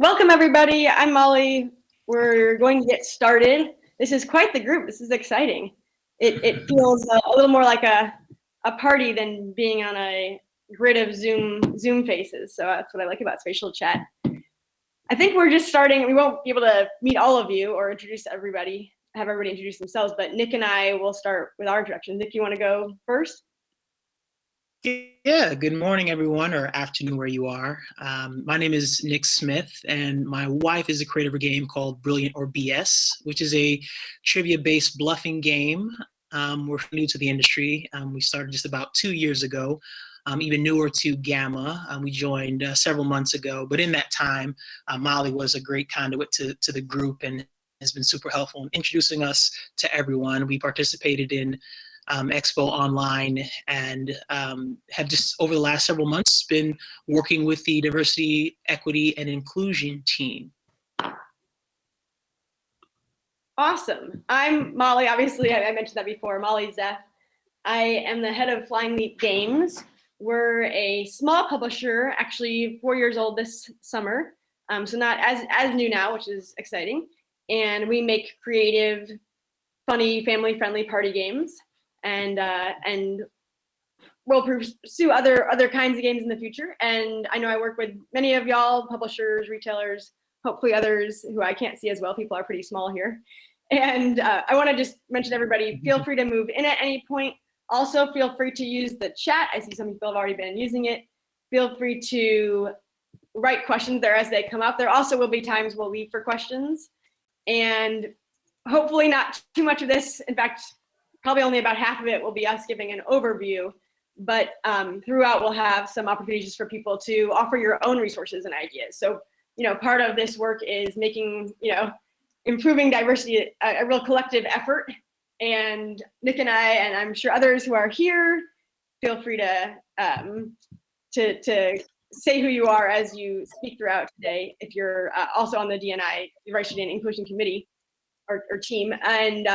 Welcome, everybody. I'm Molly. We're going to get started. This is quite the group. This is exciting. It feels a little more like a party than being on a grid of Zoom faces. So that's what I like about SpatialChat. I think we're just starting. We won't be able to meet all of you or introduce everybody, have everybody introduce themselves, but Nick and I will start with our introduction. Nick, you want to go first? Yeah, good morning, everyone, or afternoon where you are. My name is Nick Smith, and my wife is the creator of a game called Brilliant or BS, which is a trivia-based bluffing game. We're new to the industry. We started just about 2 years ago, even newer to GAMA. We joined several months ago, but in that time, Molly was a great conduit to the group and has been super helpful in introducing us to everyone. We participated in Expo Online and have just over the last several months been working with the Diversity, Equity, and Inclusion team. Awesome. I'm Molly. Obviously, I mentioned that before. Molly Zeff. I am the head of Flying Leap Games. We're a small publisher, actually 4 years old this summer, so not as new now, which is exciting. And we make creative, funny, family-friendly party games. And we'll pursue other kinds of games in the future. And I know I work with many of y'all, publishers, retailers, hopefully others who I can't see as well. People are pretty small here. And I want to just mention everybody, feel free to move in at any point. Also, feel free to use the chat. I see some people have already been using it. Feel free to write questions there as they come up. There also will be times we'll leave for questions. And hopefully not too much of this. In fact, probably only about half of it will be us giving an overview, but throughout we'll have some opportunities for people to offer your own resources and ideas. So, part of this work is making, improving diversity a real collective effort. And Nick and I, and I'm sure others who are here, feel free to say who you are as you speak throughout today, if you're also on the DNI, Diversity and Inclusion Committee or team. And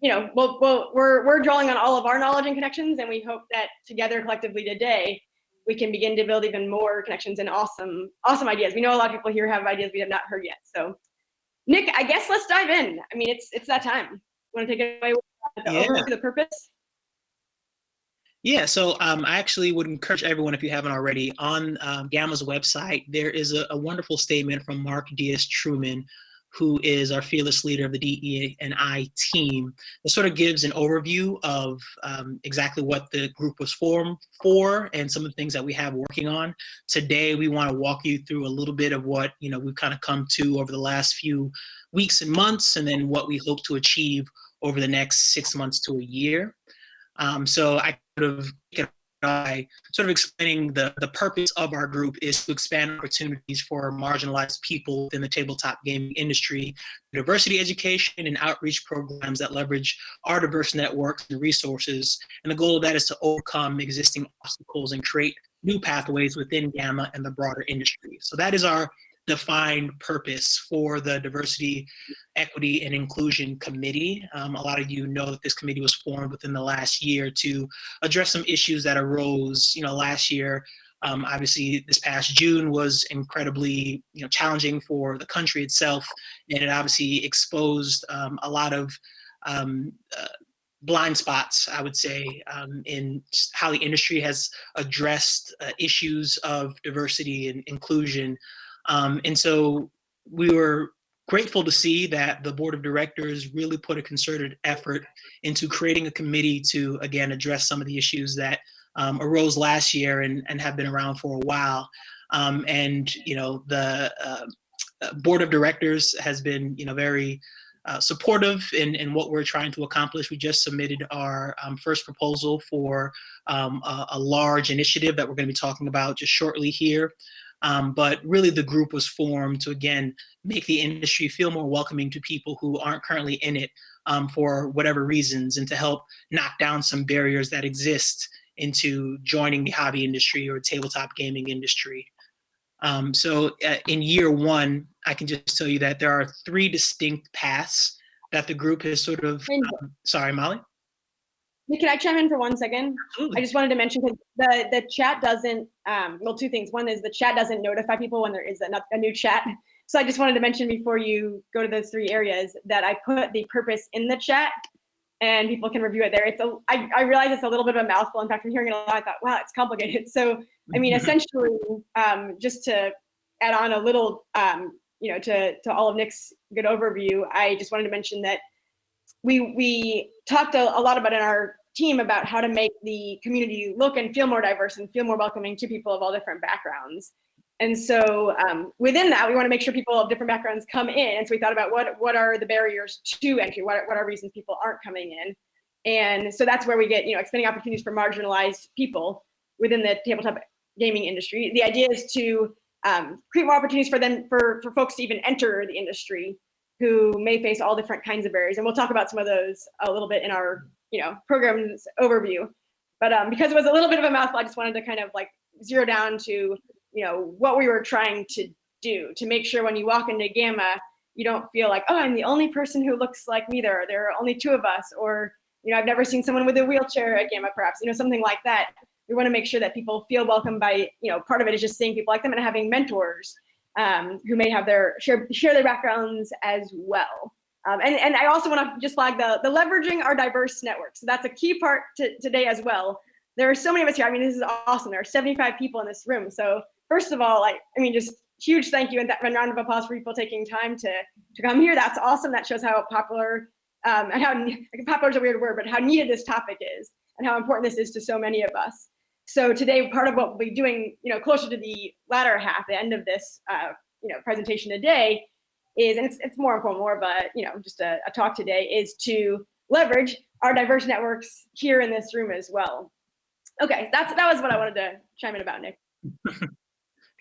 we're drawing on all of our knowledge and connections, and we hope that together collectively today, we can begin to build even more connections and awesome ideas. We know a lot of people here have ideas we have not heard yet. So, Nick, I guess let's dive in. I mean, it's that time. Want to take it away with the overview, the purpose? Yeah, so I actually would encourage everyone, if you haven't already, on GAMA's website, there is a wonderful statement from Mark Diaz-Truman, who is our fearless leader of the DE&I team, that sort of gives an overview of exactly what the group was formed for and some of the things that we have working on. Today, we want to walk you through a little bit of what we've kind of come to over the last few weeks and months, and then what we hope to achieve over the next 6 months to a year. So I by sort of explaining the purpose of our group is to expand opportunities for marginalized people within the tabletop gaming industry, diversity education and outreach programs that leverage our diverse networks and resources. And the goal of that is to overcome existing obstacles and create new pathways within GAMA and the broader industry. So that is our defined purpose for the Diversity, Equity, and Inclusion Committee. A lot of you know that this committee was formed within the last year to address some issues that arose, last year. Obviously, this past June was incredibly, challenging for the country itself, and it obviously exposed a lot of blind spots, I would say, in how the industry has addressed issues of diversity and inclusion. And so we were grateful to see that the board of directors really put a concerted effort into creating a committee to, again, address some of the issues that arose last year and have been around for a while. The board of directors has been, very supportive in what we're trying to accomplish. We just submitted our first proposal for a large initiative that we're going to be talking about just shortly here. But really the group was formed to, again, make the industry feel more welcoming to people who aren't currently in it for whatever reasons, and to help knock down some barriers that exist into joining the hobby industry or tabletop gaming industry. So in year one, I can just tell you that there are 3 distinct paths that the group has sort of, sorry, Molly? Can I chime in for 1 second? Absolutely. I just wanted to mention, because the chat doesn't, well, 2 things. One is the chat doesn't notify people when there is a new chat. So I just wanted to mention before you go to those 3 areas that I put the purpose in the chat and people can review it there. I realize it's a little bit of a mouthful. In fact, from hearing it a lot, I thought, wow, it's complicated. So, I mean, essentially, just to add on a little, to all of Nick's good overview, I just wanted to mention that we talked a lot about in our team about how to make the community look and feel more diverse and feel more welcoming to people of all different backgrounds. And so within that, we want to make sure people of different backgrounds come in. And so we thought about what are the barriers to entry? What are reasons people aren't coming in? And so that's where we get, expanding opportunities for marginalized people within the tabletop gaming industry. The idea is to create more opportunities for folks to even enter the industry who may face all different kinds of barriers. And we'll talk about some of those a little bit in our, program's overview. But because it was a little bit of a mouthful, I just wanted to kind of like zero down to, what we were trying to do to make sure when you walk into GAMA, you don't feel like, oh, I'm the only person who looks like me there. There are only 2 of us, or, I've never seen someone with a wheelchair at GAMA, perhaps, something like that. We want to make sure that people feel welcome by, part of it is just seeing people like them and having mentors who may have share their backgrounds as well. And I also want to just flag the leveraging our diverse network. So that's a key part today as well. There are so many of us here. I mean, this is awesome. There are 75 people in this room. So first of all, just huge thank you and that round of applause for people taking time to come here. That's awesome. That shows how popular and how popular is a weird word, but how needed this topic is and how important this is to so many of us. So today, part of what we'll be doing, closer to the latter half, the end of this, presentation today is, and it's more informal, more of a, just a talk today, is to leverage our diverse networks here in this room as well. Okay, that was what I wanted to chime in about, Nick.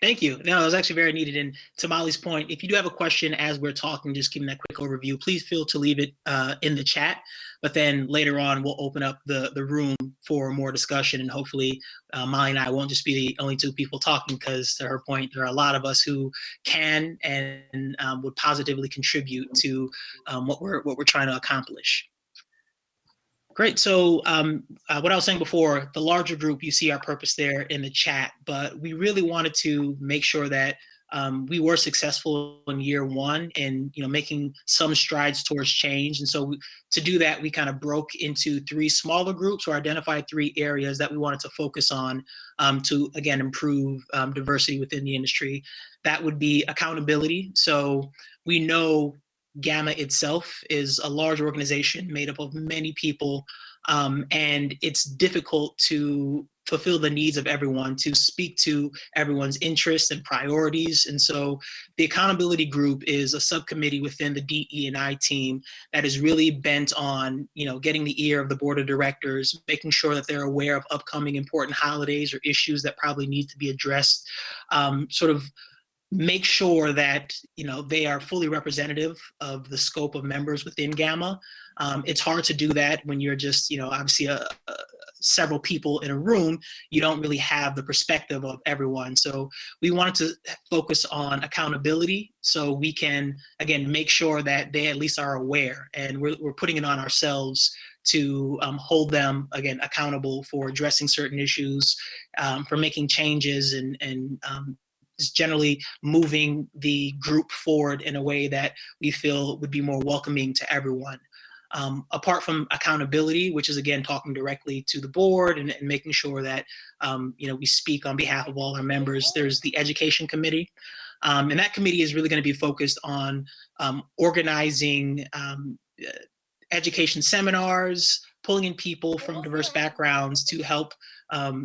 Thank you. No, it was actually very needed. And to Molly's point, if you do have a question as we're talking, just giving that quick overview, please feel to leave it in the chat. But then later on, we'll open up the room for more discussion. And hopefully, Molly and I won't just be the only 2 people talking, because to her point, there are a lot of us who can and would positively contribute to what we're trying to accomplish. Great. So what I was saying before, the larger group, you see our purpose there in the chat, but we really wanted to make sure that we were successful in year 1 and making some strides towards change. And so to do that, we kind of broke into 3 smaller groups, or identified 3 areas that we wanted to focus on to, again, improve diversity within the industry. That would be accountability. So we know GAMA itself is a large organization made up of many people, and it's difficult to fulfill the needs of everyone, to speak to everyone's interests and priorities. And so the accountability group is a subcommittee within the DE&I team that is really bent on, getting the ear of the board of directors, making sure that they're aware of upcoming important holidays or issues that probably need to be addressed, sort of make sure that they are fully representative of the scope of members within GAMA. It's hard to do that when you're just obviously several people in a room. You don't really have the perspective of everyone. So we wanted to focus on accountability, so we can again make sure that they at least are aware, and we're putting it on ourselves to hold them again accountable for addressing certain issues, for making changes, and is generally moving the group forward in a way that we feel would be more welcoming to everyone. Apart from accountability, which is again talking directly to the board and making sure that we speak on behalf of all our members, there's the education committee. And that committee is really going to be focused on organizing education seminars, pulling in people from diverse backgrounds to help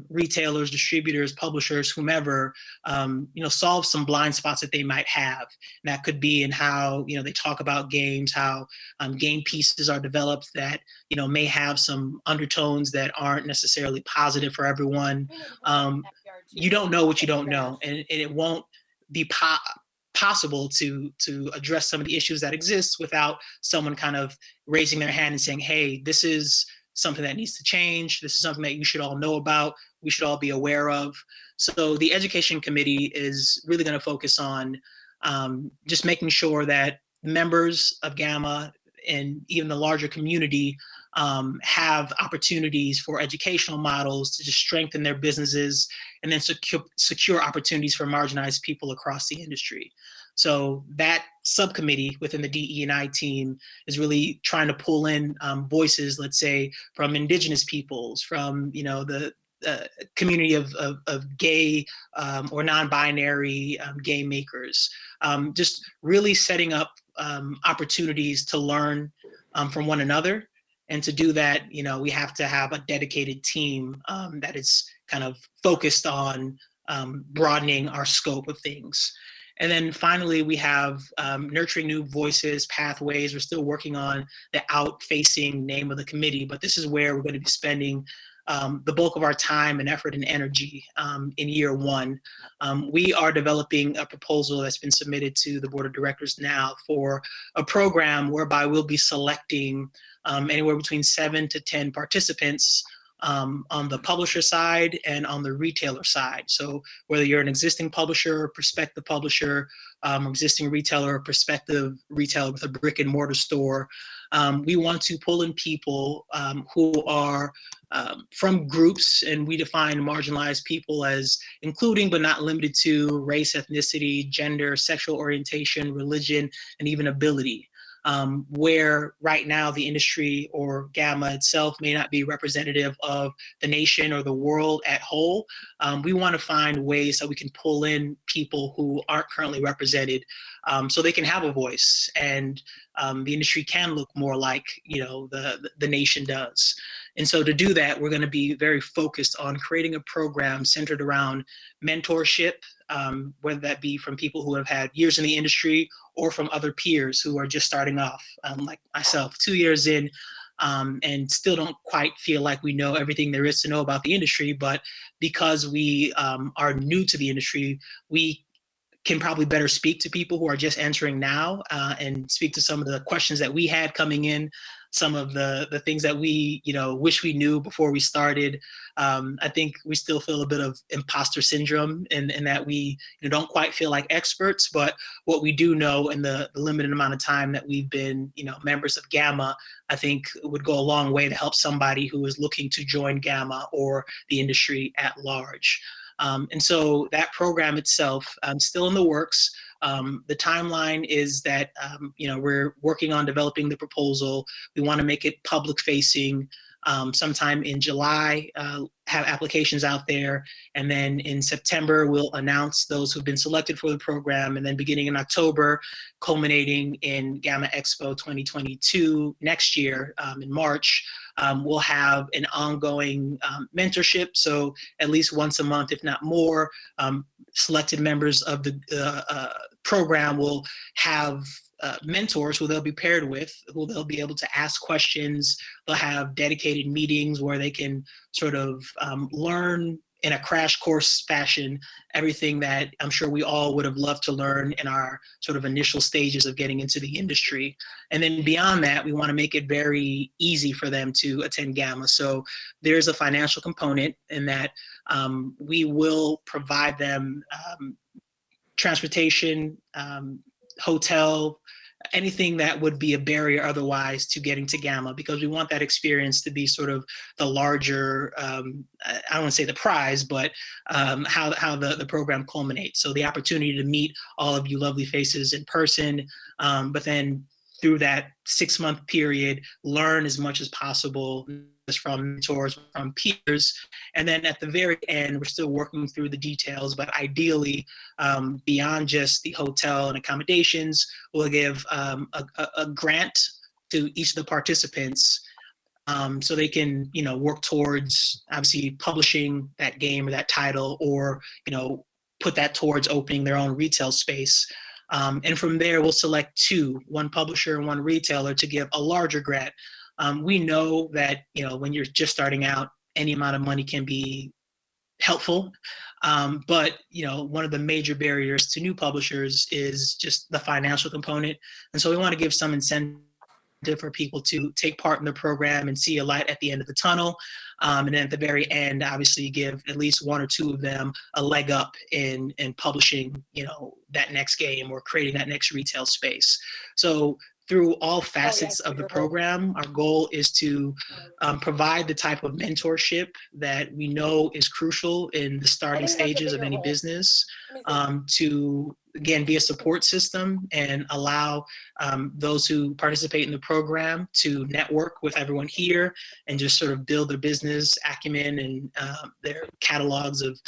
retailers, distributors, publishers, whomever, solve some blind spots that they might have. And that could be in how, they talk about games, how game pieces are developed that, may have some undertones that aren't necessarily positive for everyone. You don't know what you don't know, and it won't be possible to address some of the issues that exist without someone kind of raising their hand and saying, hey, this is something that needs to change. This is something that you should all know about. We should all be aware of. So the education committee is really going to focus on just making sure that members of GAMA and even the larger community have opportunities for educational models to just strengthen their businesses, and then secure opportunities for marginalized people across the industry. So that subcommittee within the DE&I team is really trying to pull in voices, let's say, from indigenous peoples, from the community of gay or non-binary gay makers, just really setting up opportunities to learn from one another. And to do that, we have to have a dedicated team that is kind of focused on broadening our scope of things. And then finally, we have nurturing new voices, pathways. We're still working on the out-facing name of the committee, but this is where we're going to be spending the bulk of our time and effort and energy in year one. We are developing a proposal that's been submitted to the board of directors now for a program whereby we'll be selecting anywhere between 7 to 10 participants on the publisher side and on the retailer side. So whether you're an existing publisher, prospective publisher, existing retailer, or prospective retailer with a brick and mortar store, we want to pull in people who are from groups, and we define marginalized people as including but not limited to race, ethnicity, gender, sexual orientation, religion, and even ability. Where right now the industry or GAMA itself may not be representative of the nation or the world at whole, we want to find ways that we can pull in people who aren't currently represented so they can have a voice, and the industry can look more like the nation does. And so to do that, we're going to be very focused on creating a program centered around mentorship, whether that be from people who have had years in the industry or from other peers who are just starting off, like myself, 2 years in, and still don't quite feel like we know everything there is to know about the industry. But because we are new to the industry, we can probably better speak to people who are just entering now and speak to some of the questions that we had coming in, some of the things that we wish we knew before we started. I think we still feel a bit of imposter syndrome in that we don't quite feel like experts, but what we do know in the limited amount of time that we've been members of GAMA, I think would go a long way to help somebody who is looking to join GAMA or the industry at large. And so that program itself, still in the works. The timeline is that, we're working on developing the proposal. We want to make it public facing sometime in July, have applications out there. And then in September, we'll announce those who've been selected for the program. And then beginning in October, culminating in GAMA Expo 2022 next year in March, we'll have an ongoing mentorship. So at least once a month, if not more, selected members of the program will have mentors who they'll be paired with, who they'll be able to ask questions. They'll have dedicated meetings where they can sort of learn in a crash course fashion everything that I'm sure we all would have loved to learn in our sort of initial stages of getting into the industry. And then beyond that, we want to make it very easy for them to attend GAMA. So there's a financial component in that we will provide them transportation, hotel, anything that would be a barrier otherwise to getting to GAMA, because we want that experience to be sort of the larger, I don't want to say the prize, but how the program culminates. So the opportunity to meet all of you lovely faces in person, but then through that 6-month period, learn as much as possible from mentors, from peers. And then at the very end, we're still working through the details, but ideally, beyond just the hotel and accommodations, we'll give a grant to each of the participants so they can, work towards obviously publishing that game or that title, or, put that towards opening their own retail space. And from there, we'll select 2, one publisher and one retailer, to give a larger grant. We know that, when you're just starting out, any amount of money can be helpful. But, one of the major barriers to new publishers is just the financial component. And so we want to give some incentive for people to take part in the program and see a light at the end of the tunnel. And then at the very end, obviously give at least 1 or 2 of them a leg up in publishing, that next game or creating that next retail space. So through all facets of the program. Our goal is to provide the type of mentorship that we know is crucial in the starting stages of any business, to, again, be a support system and allow those who participate in the program to network with everyone here and just sort of build their business acumen and their catalogs of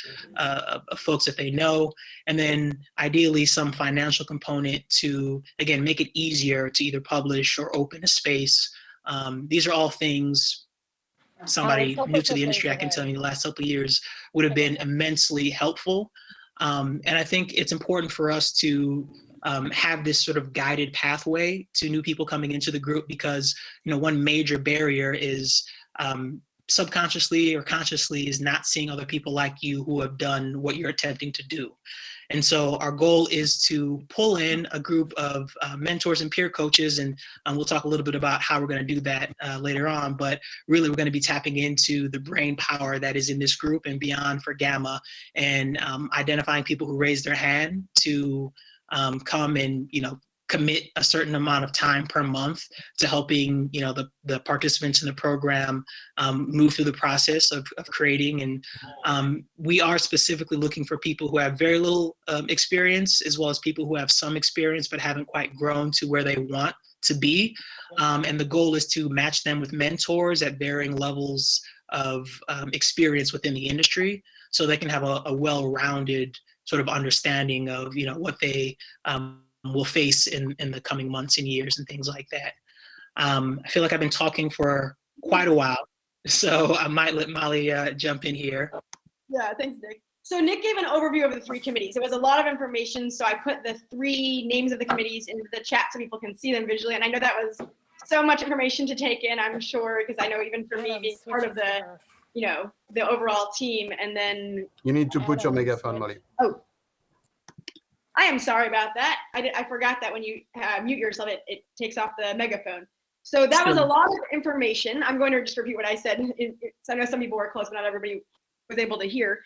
folks that they know. And then ideally some financial component to, again, make it easier to either publish or open a space. These are all things somebody new to the industry, I can tell you, the last couple of years would have been immensely helpful. And I think it's important for us to have this sort of guided pathway to new people coming into the group, because, you know, one major barrier is subconsciously or consciously is not seeing other people like you who have done what you're attempting to do. And so our goal is to pull in a group of mentors and peer coaches, and we'll talk a little bit about how we're going to do that later on, but really we're going to be tapping into the brain power that is in this group and beyond for GAMA, and identifying people who raise their hand to come and, you know, commit a certain amount of time per month to helping, you know, the participants in the program move through the process of creating. And we are specifically looking for people who have very little experience, as well as people who have some experience but haven't quite grown to where they want to be. And the goal is to match them with mentors at varying levels of experience within the industry, so they can have a well-rounded sort of understanding of, you know, what they will face in the coming months and years and things like that. I feel like I've been talking for quite a while, so I might let Molly jump in here. Yeah, thanks, Nick. So Nick gave an overview of the 3 committees. It was a lot of information, so I put the 3 names of the committees into the chat so people can see them visually. And I know that was so much information to take in, I'm sure, because I know even for me being part of the, you know, the overall team. And then you need to put your megaphone, Molly. Oh, I am sorry about that. I forgot that when you mute yourself, it takes off the megaphone. So that was a lot of information. I'm going to just repeat what I said. So I know some people were close, but not everybody was able to hear.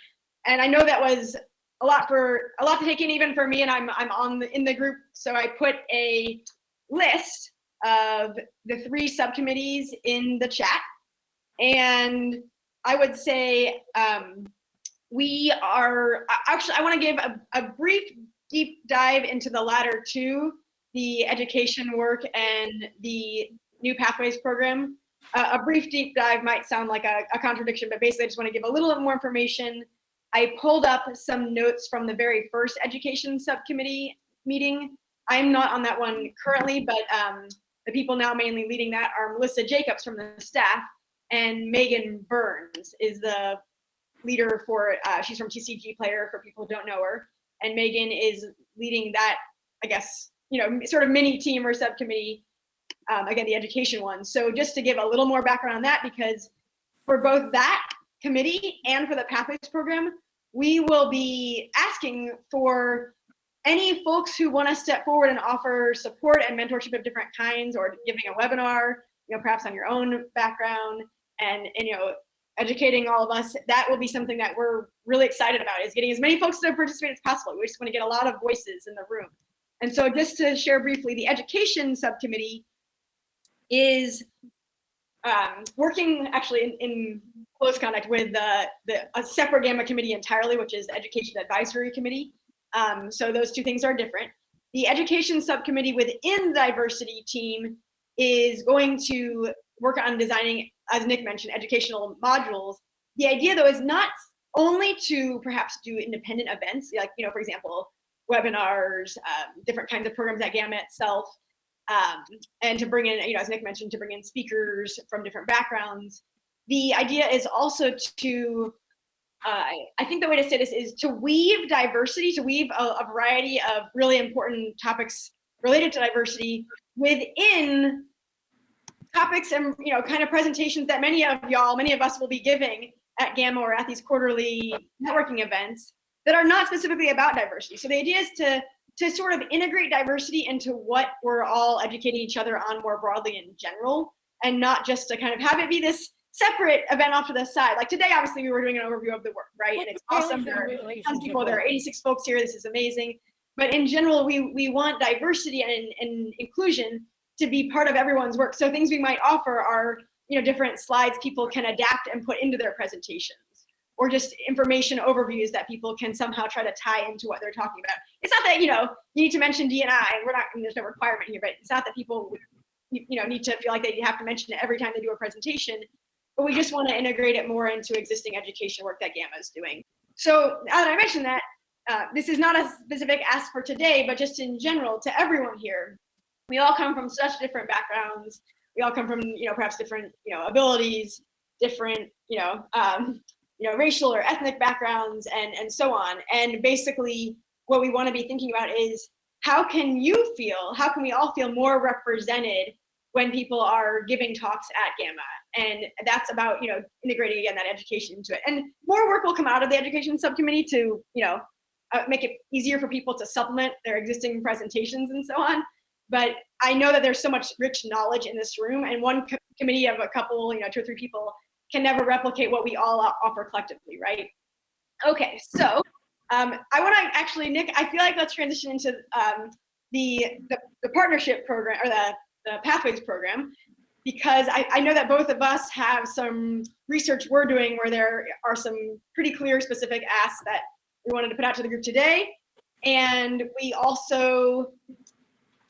And I know that was a lot to take in, even for me. And I'm in the group, so I put a list of the 3 subcommittees in the chat. And I would say we are actually. I want to give a brief deep dive into the latter 2, the education work and the New Pathways program. A brief deep dive might sound like a contradiction, but basically I just want to give a little bit more information. I pulled up some notes from the very first education subcommittee meeting. I'm not on that one currently, but the people now mainly leading that are Melissa Jacobs from the staff, and Megan Burns is the leader for, she's from TCG Player for people who don't know her. And Megan is leading that, I guess, you know, sort of mini team or subcommittee, again, the education one. So just to give a little more background on that, because for both that committee and for the Pathways program, we will be asking for any folks who want to step forward and offer support and mentorship of different kinds, or giving a webinar, you know, perhaps on your own background, and you know, educating all of us. That will be something that we're really excited about, is getting as many folks to participate as possible. We just want to get a lot of voices in the room. And so just to share briefly, the education subcommittee is working actually in close contact with a separate GAMA committee entirely, which is the Education Advisory Committee. So those 2 things are different. The education subcommittee within the diversity team is going to work on designing, as Nick mentioned, educational modules. The idea, though, is not only to perhaps do independent events, like, you know, for example, webinars, different kinds of programs at GAMA itself, and to bring in, you know, as Nick mentioned, to bring in speakers from different backgrounds. The idea is also to, I think the way to say this is to weave diversity, to weave a variety of really important topics related to diversity within topics and, you know, kind of presentations that many of us will be giving at GAMA or at these quarterly networking events that are not specifically about diversity. So the idea is to sort of integrate diversity into what we're all educating each other on more broadly in general, and not just to kind of have it be this separate event off to the side. Like today, obviously, we were doing an overview of the work, right? And it's awesome. There are tons of people. There are 86 folks here. This is amazing. But in general, we want diversity and inclusion to be part of everyone's work. So things we might offer are, different slides people can adapt and put into their presentations, or just information overviews that people can somehow try to tie into what they're talking about. It's not that, you need to mention D&I. There's no requirement here, but it's not that people, need to feel like they have to mention it every time they do a presentation, but we just want to integrate it more into existing education work that GAMA is doing. So now that I mentioned that, this is not a specific ask for today, but just in general to everyone here. We all come from such different backgrounds. We all come from, perhaps different, abilities, different, racial or ethnic backgrounds, and so on. And basically, what we want to be thinking about is how can we all feel more represented when people are giving talks at GAMA? And that's about, integrating again that education into it. And more work will come out of the education subcommittee to, make it easier for people to supplement their existing presentations and so on. But I know that there's so much rich knowledge in this room, and one committee of a couple, 2 or 3 people can never replicate what we all offer collectively, right? Okay, so I want to actually, Nick, I feel like let's transition into the partnership program, or the Pathways program, because I know that both of us have some research we're doing where there are some pretty clear specific asks that we wanted to put out to the group today. And we also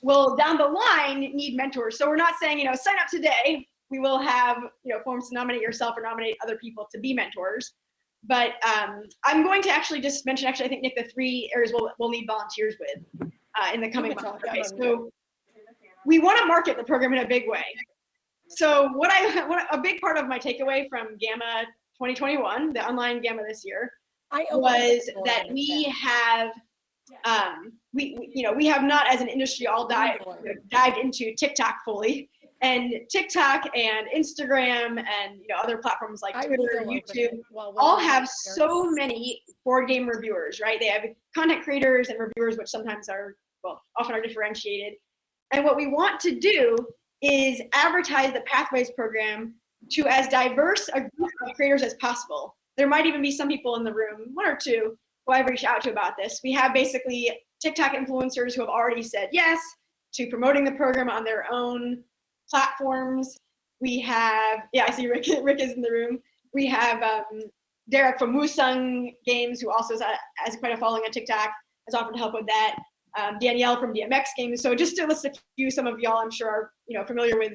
will down the line need mentors. So we're not saying, sign up today. We will have, forms to nominate yourself or nominate other people to be mentors. But I'm going to actually just mention, I think, Nick, the 3 areas we'll need volunteers with in the coming months. Okay, so we want to market the program in a big way. So a big part of my takeaway from GAMA 2021, the online GAMA this year, was that we have we have not, as an industry, all dived into TikTok fully. And TikTok and Instagram and other platforms like Twitter, YouTube, all have so many board game reviewers, right? They have content creators and reviewers, which sometimes are, often are differentiated. And what we want to do is advertise the Pathways program to as diverse a group of creators as possible. There might even be some people in the room, 1 or 2, who I've reached out to about this. We have basically TikTok influencers who have already said yes to promoting the program on their own platforms. We have, I see Rick is in the room. We have Derek from Wusung Games, who also has quite a following on TikTok, has offered to help with that. Danielle from DMX Games. So just to list a few, some of y'all I'm sure are familiar with,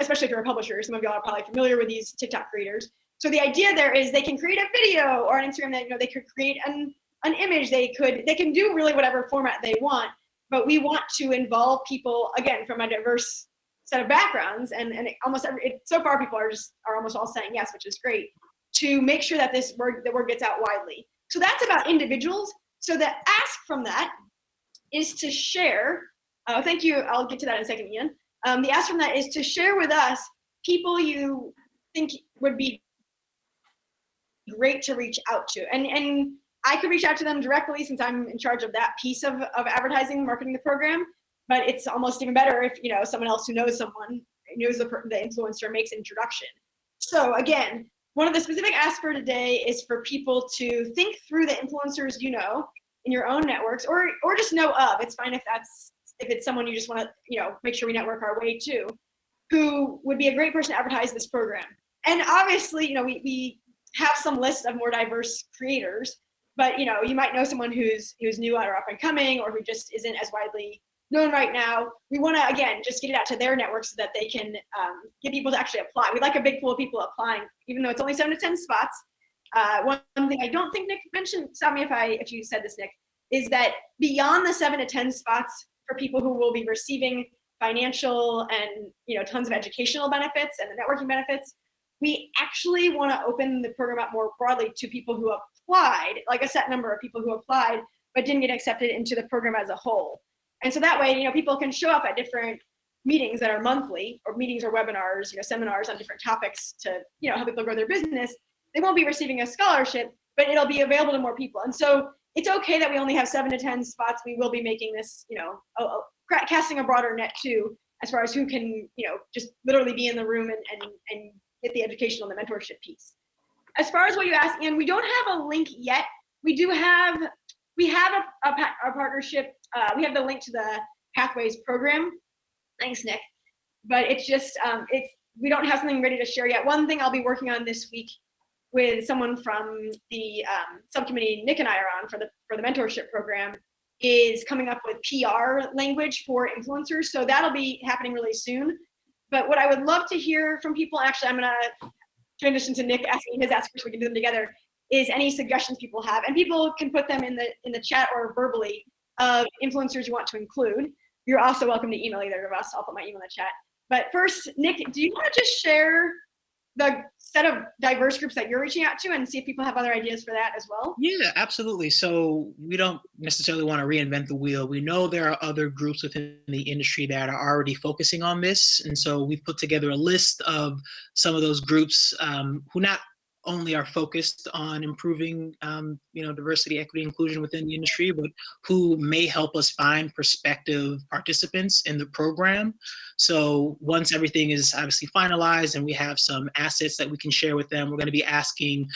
especially if you're a publisher, some of y'all are probably familiar with these TikTok creators. So the idea there is they can create a video or on Instagram that they could create an image. They can do really whatever format they want, but we want to involve people again from a diverse set of backgrounds, and so far people are almost all saying yes, which is great, to make sure that the word gets out widely. So that's about individuals. So the ask from that is to share. Thank you. I'll get to that in a second, Ian. The ask from that is to share with us people you think would be great to reach out to, and I could reach out to them directly since I'm in charge of that piece of advertising, marketing the program. But it's almost even better if someone else who knows someone, knows the influencer, makes an introduction. So again, one of the specific asks for today is for people to think through the influencers in your own networks, or just know of. It's fine if it's someone you just want to make sure we network our way to, who would be a great person to advertise this program. And obviously, we have some list of more diverse creators, but you might know someone who's new or up and coming, or who just isn't as widely known right now. We want to again just get it out to their network so that they can get people to actually apply. We'd like a big pool of people applying, even though it's only 7 to 10 spots. One thing I don't think Nick mentioned, stop me if you said this, Nick, is that beyond the 7 to 10 spots for people who will be receiving financial and tons of educational benefits and the networking benefits, we actually want to open the program up more broadly to people who applied, like a set number of people who applied but didn't get accepted into the program as a whole. And so that way, people can show up at different meetings that are monthly, or meetings or webinars, seminars on different topics to, help people grow their business. They won't be receiving a scholarship, but it'll be available to more people. And so it's okay that we only have 7 to 10 spots. We will be making this, casting a broader net too, as far as who can, just literally be in the room and get the educational and the mentorship piece. As far as what you asked, Ian, we don't have a link yet. We have a partnership. We have the link to the Pathways program. Thanks, Nick. But it's just, we don't have something ready to share yet. One thing I'll be working on this week with someone from the subcommittee Nick and I are on for the mentorship program is coming up with PR language for influencers. So that'll be happening really soon. But what I would love to hear from people, actually I'm gonna transition to Nick asking his ask first, we can do them together, is any suggestions people have. And people can put them in the chat or verbally of influencers you want to include. You're also welcome to email either of us. I'll put my email in the chat. But first, Nick, do you want to just share the set of diverse groups that you're reaching out to and see if people have other ideas for that as well? Yeah, absolutely. So we don't necessarily want to reinvent the wheel. We know there are other groups within the industry that are already focusing on this. And so we've put together a list of some of those groups who not only are focused on improving diversity, equity, inclusion within the industry, but who may help us find prospective participants in the program. So once everything is obviously finalized and we have some assets that we can share with them, we're going to be asking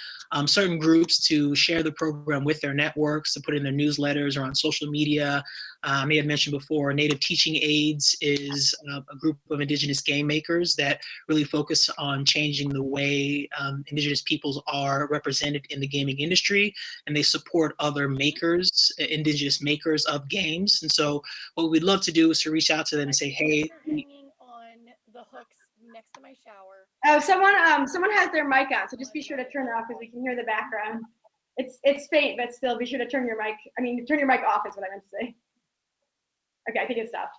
certain groups to share the program with their networks, to put in their newsletters or on social media. I may have mentioned before, Native Teaching Aids is a group of Indigenous game makers that really focus on changing the way Indigenous peoples are represented in the gaming industry, and they support other makers, Indigenous makers of games. And so what we'd love to do is to reach out to them and say, hey. Hanging on the hooks next to my shower. Oh, someone has their mic on, so just be sure to turn it off because we can hear the background. It's faint, but still be sure to turn your mic. Turn your mic off is what I meant to say. Okay, I think it stopped.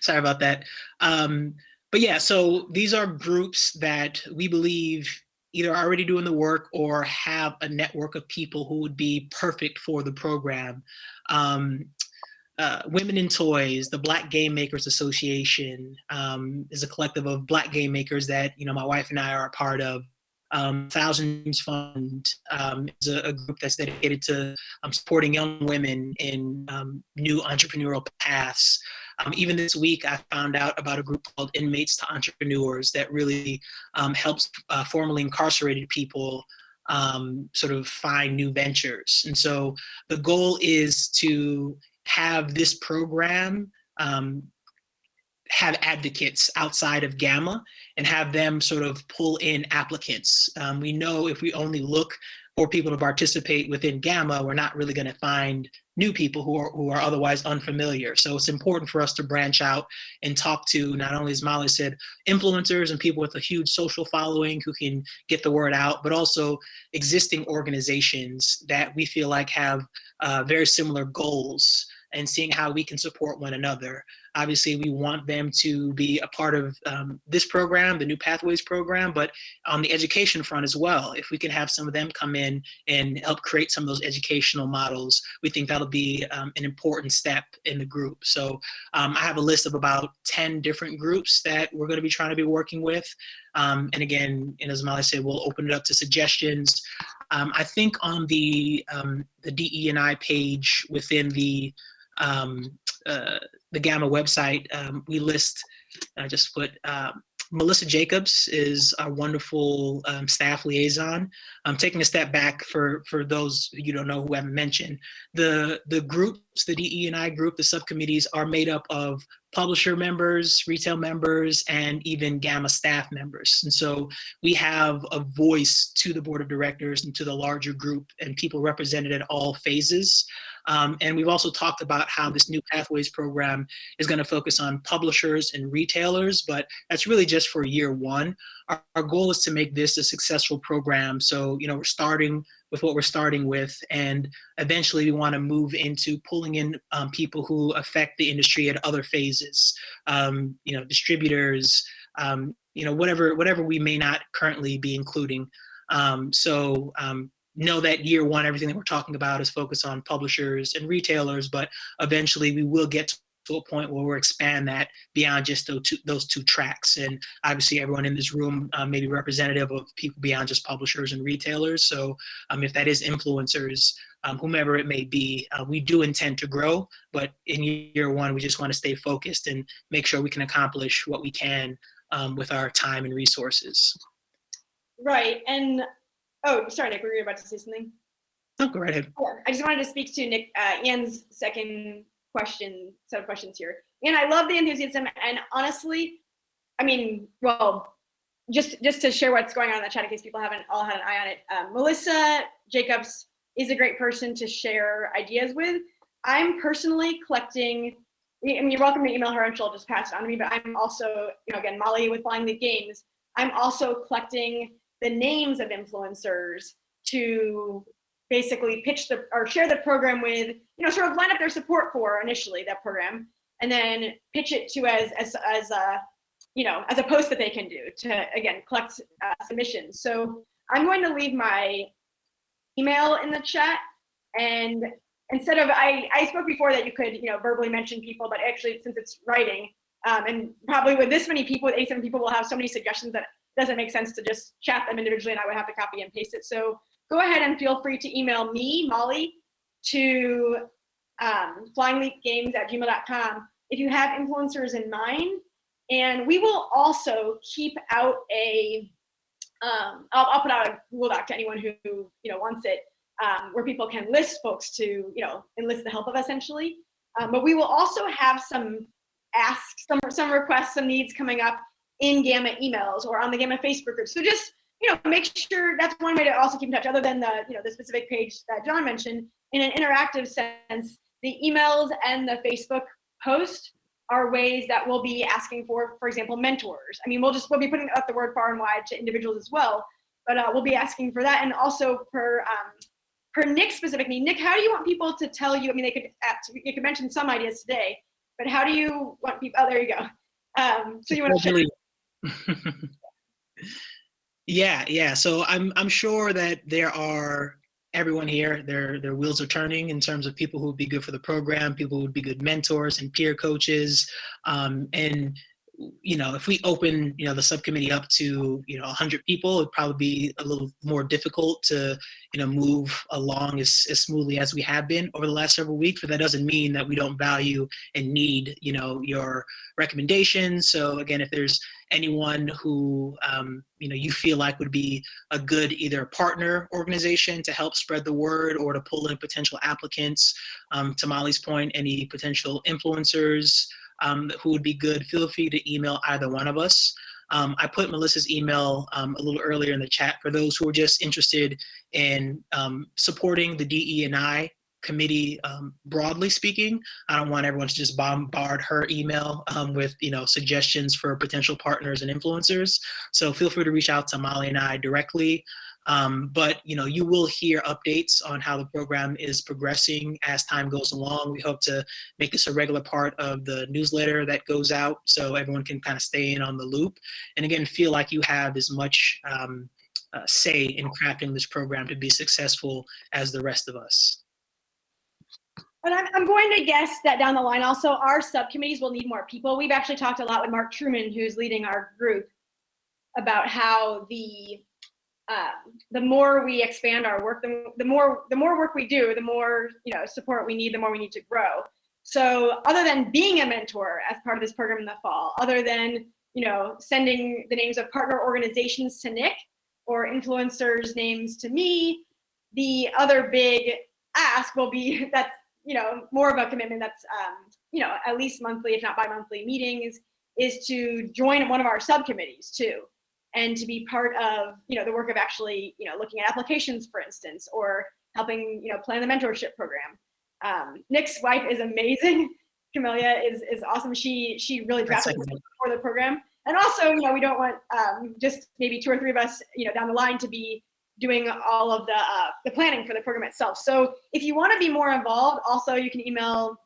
Sorry about that. But yeah, so these are groups that we believe either are already doing the work or have a network of people who would be perfect for the program. Women in Toys, the Black Game Makers Association is a collective of Black game makers that my wife and I are a part of. Thousands Fund is a group that's dedicated to supporting young women in new entrepreneurial paths. Even this week, I found out about a group called Inmates to Entrepreneurs that really helps formerly incarcerated people sort of find new ventures. And so the goal is to have this program have advocates outside of GAMA and have them sort of pull in applicants. We know if we only look for people to participate within GAMA, we're not really going to find new people who are otherwise unfamiliar. So it's important for us to branch out and talk to not only, as Molly said, influencers and people with a huge social following who can get the word out, but also existing organizations that we feel like have very similar goals, and seeing how we can support one another. Obviously, we want them to be a part of this program, the New Pathways program, but on the education front as well. If we can have some of them come in and help create some of those educational models, we think that'll be an important step in the group. So I have a list of about 10 different groups that we're going to be trying to be working with. And again, and as Molly said, we'll open it up to suggestions. I think on the DE&I page within the GAMA website, we list, I just put, Melissa Jacobs is our wonderful staff liaison. Taking a step back for those you don't know who I haven't mentioned, the groups, the DE&I group, the subcommittees are made up of publisher members, retail members, and even GAMA staff members. And so we have a voice to the board of directors and to the larger group and people represented at all phases. And we've also talked about how this New Pathways program is going to focus on publishers and retailers, but that's really just for year one. Our goal is to make this a successful program. So, we're starting with what we're starting with, and eventually we want to move into pulling in people who affect the industry at other phases, distributors, whatever we may not currently be including. Know that year one, everything that we're talking about is focused on publishers and retailers, but eventually we will get to a point where we'll expand that beyond just those two tracks. And obviously everyone in this room may be representative of people beyond just publishers and retailers. So if that is influencers, whomever it may be, we do intend to grow, but in year one, we just want to stay focused and make sure we can accomplish what we can with our time and resources. Right, and oh, sorry, Nick, were you about to say something? No, go right ahead. Yeah, I just wanted to speak to Nick, Ian's second set of questions here. And I love the enthusiasm. And honestly, I mean, well, just to share what's going on in the chat in case people haven't all had an eye on it. Melissa Jacobs is a great person to share ideas with. I'm personally collecting, I mean, you're welcome to email her and she'll just pass it on to me, but I'm also, again, Molly with Flying Leap Games, I'm also collecting the names of influencers to basically pitch or share the program with, sort of line up their support for initially that program, and then pitch it to as a post that they can do to, again, collect submissions. So I'm going to leave my email in the chat, and instead of, I spoke before that you could, verbally mention people, but actually since it's writing, and probably with this many people, with 87 people, we'll have so many suggestions that it doesn't make sense to just chat them individually and I would have to copy and paste it. So go ahead and feel free to email me, Molly, to flyingleapgames@gmail.com if you have influencers in mind. And we will also keep out I'll put out a Google Doc to anyone who wants it, where people can list folks to enlist the help of essentially. But we will also have some asks, some requests, some needs coming up in GAMA emails or on the GAMA Facebook group. So just make sure that's one way to also keep in touch, other than the the specific page that John mentioned. In an interactive sense, the emails and the Facebook post are ways that we'll be asking for example, mentors. I mean, we'll be putting up the word far and wide to individuals as well, but we'll be asking for that. And also per Nick's specific need. Nick, how do you want people to tell you? I mean, you could mention some ideas today, but how do you want people? Oh, there you go. So you want to share? Yeah. So I'm sure that there are everyone here, their wheels are turning in terms of people who would be good for the program, people who would be good mentors and peer coaches. And if we open, the subcommittee up to, 100 people, it'd probably be a little more difficult to, move along as smoothly as we have been over the last several weeks. But that doesn't mean that we don't value and need, your recommendations. So again, if there's anyone who, you feel like would be a good either partner organization to help spread the word or to pull in potential applicants, to Molly's point, any potential influencers, who would be good, feel free to email either one of us. I put Melissa's email a little earlier in the chat for those who are just interested in supporting the DE&I committee, broadly speaking. I don't want everyone to just bombard her email with suggestions for potential partners and influencers. So feel free to reach out to Molly and I directly. But you will hear updates on how the program is progressing as time goes along. We hope to make this a regular part of the newsletter that goes out so everyone can kind of stay in on the loop. And again, feel like you have as much say in crafting this program to be successful as the rest of us. But I'm going to guess that down the line also our subcommittees will need more people. We've actually talked a lot with Mark Truman, who's leading our group, about how the more we expand our work, the more work we do, the more support we need, the more we need to grow. So other than being a mentor as part of this program in the fall, other than sending the names of partner organizations to Nick or influencers' names to me, the other big ask will be that's more of a commitment that's at least monthly, if not bi-monthly meetings, is to join one of our subcommittees too. And to be part of, the work of actually, looking at applications, for instance, or helping, plan the mentorship program. Nick's wife is amazing. Camellia is awesome. She really drafted for the program. And also, we don't want just maybe 2 or 3 of us, down the line to be doing all of the planning for the program itself. So if you want to be more involved, also you can email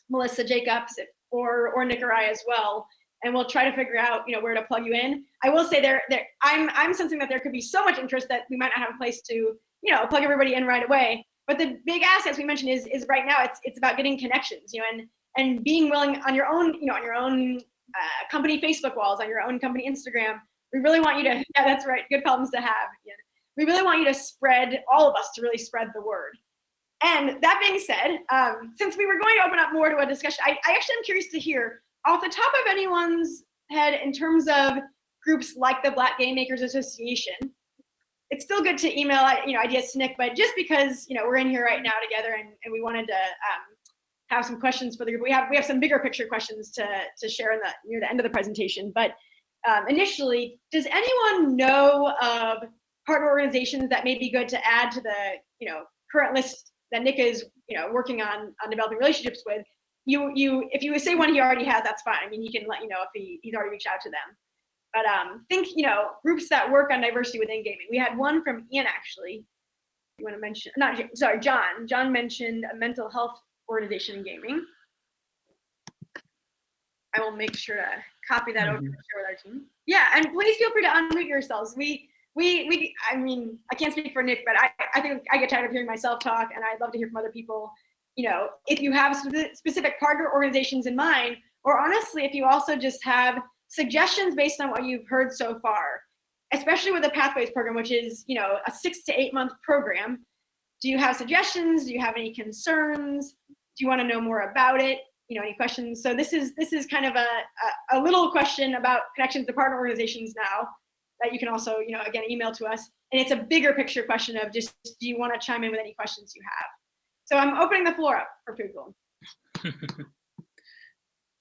Melissa Jacobs or Nick or I as well. And we'll try to figure out, where to plug you in. I will say I'm sensing that there could be so much interest that we might not have a place to, plug everybody in right away. But the big ask, as we mentioned, is right now it's about getting connections, and being willing on your own, on your own company Facebook walls, on your own company Instagram. We really want you to, yeah, that's right, good problems to have. Yeah. We really want you to spread, all of us to really spread the word. And that being said, since we were going to open up more to a discussion, I actually am curious to hear, off the top of anyone's head, in terms of groups like the Black Game Makers Association, it's still good to email ideas to Nick, but just because we're in here right now together and we wanted to have some questions for the group. We have some bigger picture questions to share near the end of the presentation. But initially, does anyone know of partner organizations that may be good to add to the current list that Nick is working on developing relationships with? If you say one he already has, that's fine. I mean, he can let you know if he's already reached out to them. But think groups that work on diversity within gaming. We had one from Ian actually. You want to mention? John. John mentioned a mental health organization in gaming. I will make sure to copy that over and share with our team. Yeah, and please feel free to unmute yourselves. I mean, I can't speak for Nick, but I think I get tired of hearing myself talk, and I'd love to hear from other people. If you have specific partner organizations in mind, or honestly, if you also just have suggestions based on what you've heard so far, especially with the Pathways program, which is, a 6 to 8 month program. Do you have suggestions? Do you have any concerns? Do you want to know more about it? Any questions? So this is kind of a little question about connections to partner organizations now that you can also, again, email to us. And it's a bigger picture question of just, do you want to chime in with any questions you have? So I'm opening the floor up for people.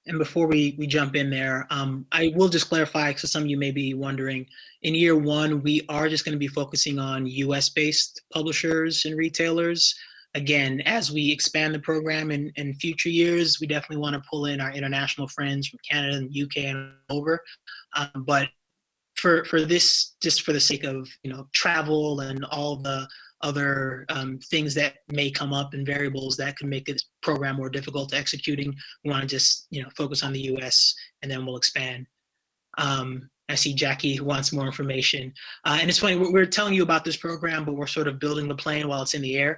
And before we jump in there, I will just clarify, because some of you may be wondering, in year one, we are just going to be focusing on US-based publishers and retailers. Again, as we expand the program in future years, we definitely want to pull in our international friends from Canada and UK and over. But for this, just for the sake of travel and all the other things that may come up and variables that can make this program more difficult to executing, we want to just focus on the US, and then we'll expand. I see Jackie who wants more information. And it's funny, we're telling you about this program, but we're sort of building the plane while it's in the air.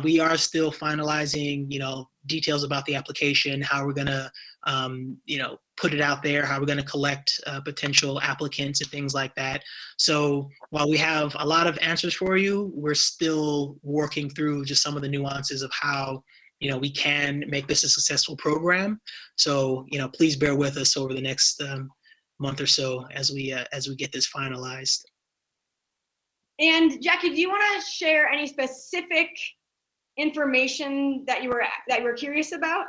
We are still finalizing, details about the application, how we're gonna, put it out there, how we're gonna collect potential applicants and things like that. So while we have a lot of answers for you, we're still working through just some of the nuances of how we can make this a successful program. So please bear with us over the next month or so as we get this finalized. And Jackie, do you want to share any specific information that you were curious about?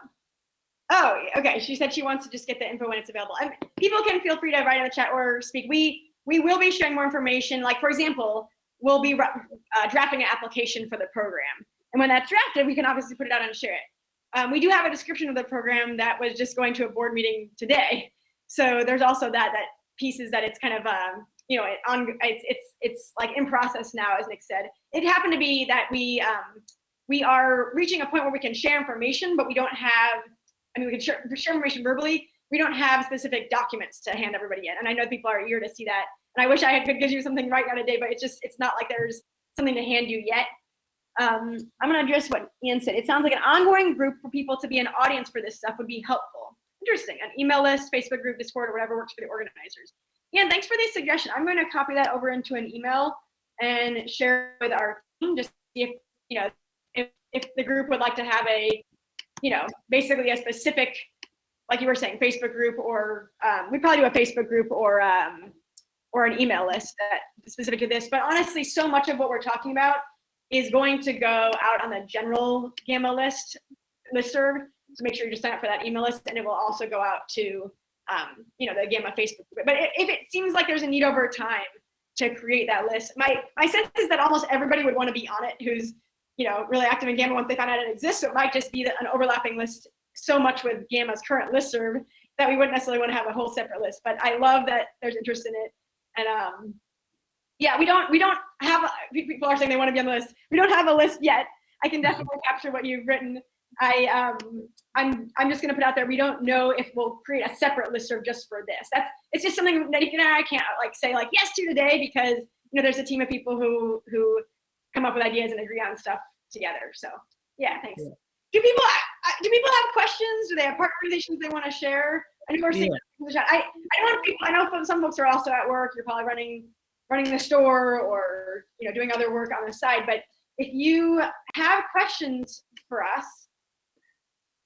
Oh, okay. She said she wants to just get the info when it's available. People can feel free to write in the chat or speak. We will be sharing more information. Like, for example, we'll be drafting an application for the program, and when that's drafted, we can obviously put it out and share it. We do have a description of the program that was just going to a board meeting today. So there's also that piece is that it's kind of it's like in process now, as Nick said. It happened to be that we are reaching a point where we can share information, but we don't have. I mean, we can share information verbally. We don't have specific documents to hand everybody yet, and I know people are eager to see that. And I wish I could give you something right now today, but it's not like there's something to hand you yet. I'm going to address what Ian said. It sounds like an ongoing group for people to be an audience for this stuff would be helpful. Interesting. An email list, Facebook group, Discord, or whatever works for the organizers. Ian, thanks for the suggestion. I'm going to copy that over into an email and share with our team, just see if the group would like to have a, basically a specific, like you were saying, Facebook group, or we'd probably do a Facebook group or an email list that is specific to this. But honestly, so much of what we're talking about is going to go out on the general GAMA listserv. So make sure you just sign up for that email list, and it will also go out to, the GAMA Facebook group. But if it seems like there's a need over time to create that list, my sense is that almost everybody would want to be on it who's, really active in GAMA once they find out it exists. So it might just be an overlapping list so much with GAMA's current listserv that we wouldn't necessarily want to have a whole separate list. But I love that there's interest in it. And we don't have, people are saying they want to be on the list. We don't have a list yet. I can definitely capture what you've written. I'm just going to put out there, we don't know if we'll create a separate listserv just for this. It's just something that I can't say yes to today, because there's a team of people who come up with ideas and agree on stuff together. So yeah, thanks. Yeah. Do people have questions? Do they have partner organizations they want to share? I know we're seeing I know some folks are also at work. You're probably running the store or doing other work on the side. But if you have questions for us,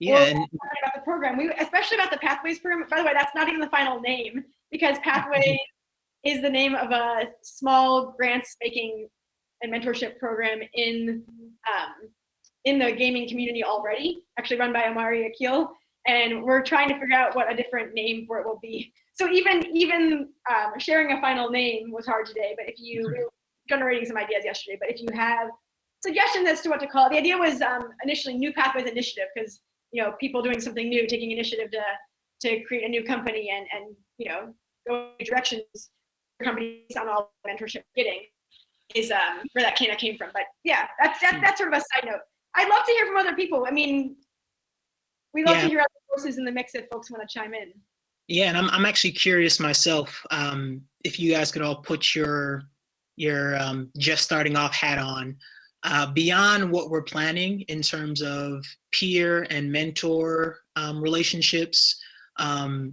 and about the program, especially about the Pathways program. By the way, that's not even the final name, because Pathways is the name of a small grants making and mentorship program in in the gaming community already, actually run by Omari Akil, and we're trying to figure out what a different name for it will be. So even sharing a final name was hard today, but we were generating some ideas yesterday, but if you have suggestions as to what to call it, the idea was initially New Pathways Initiative, because people doing something new, taking initiative to create a new company and go in directions companies on all mentorship getting is where that kind of came from. But yeah, that's sort of a side note. I'd love to hear from other people. I mean, we love to hear other voices in the mix if folks want to chime in. Yeah, and I'm actually curious myself, if you guys could all put your just starting off hat on, beyond what we're planning in terms of peer and mentor relationships,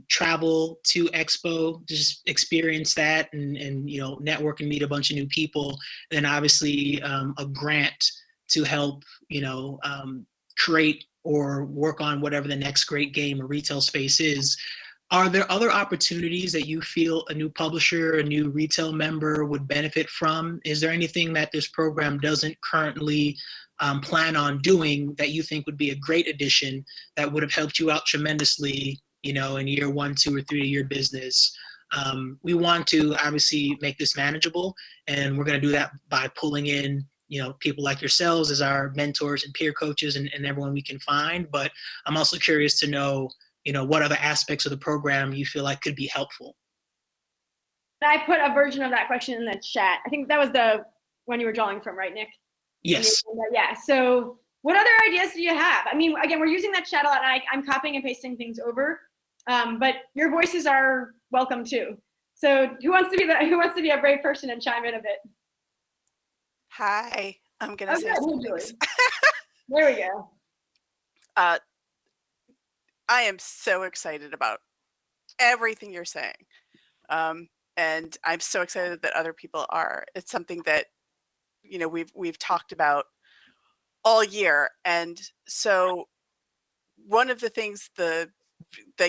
travel to Expo, just experience that and network and meet a bunch of new people. Then obviously a grant to help create or work on whatever the next great game or retail space is. Are there other opportunities that you feel a new publisher, a new retail member would benefit from? Is there anything that this program doesn't currently plan on doing that you think would be a great addition that would have helped you out tremendously, in year 1, 2, or 3 of your business? We want to obviously make this manageable, and we're going to do that by pulling in people like yourselves as our mentors and peer coaches and everyone we can find. But I'm also curious to know, what other aspects of the program you feel like could be helpful. I put a version of that question in the chat. I think that was the one you were drawing from, right, Nick? Yes. Yeah. So what other ideas do you have? I mean, again, we're using that chat a lot, and I'm copying and pasting things over. But your voices are welcome too. So who wants to be a brave person and chime in a bit? Hi, I'm gonna say some things. There we go. I am so excited about everything you're saying. And I'm so excited that other people are. It's something that, we've talked about all year. And so one of the things that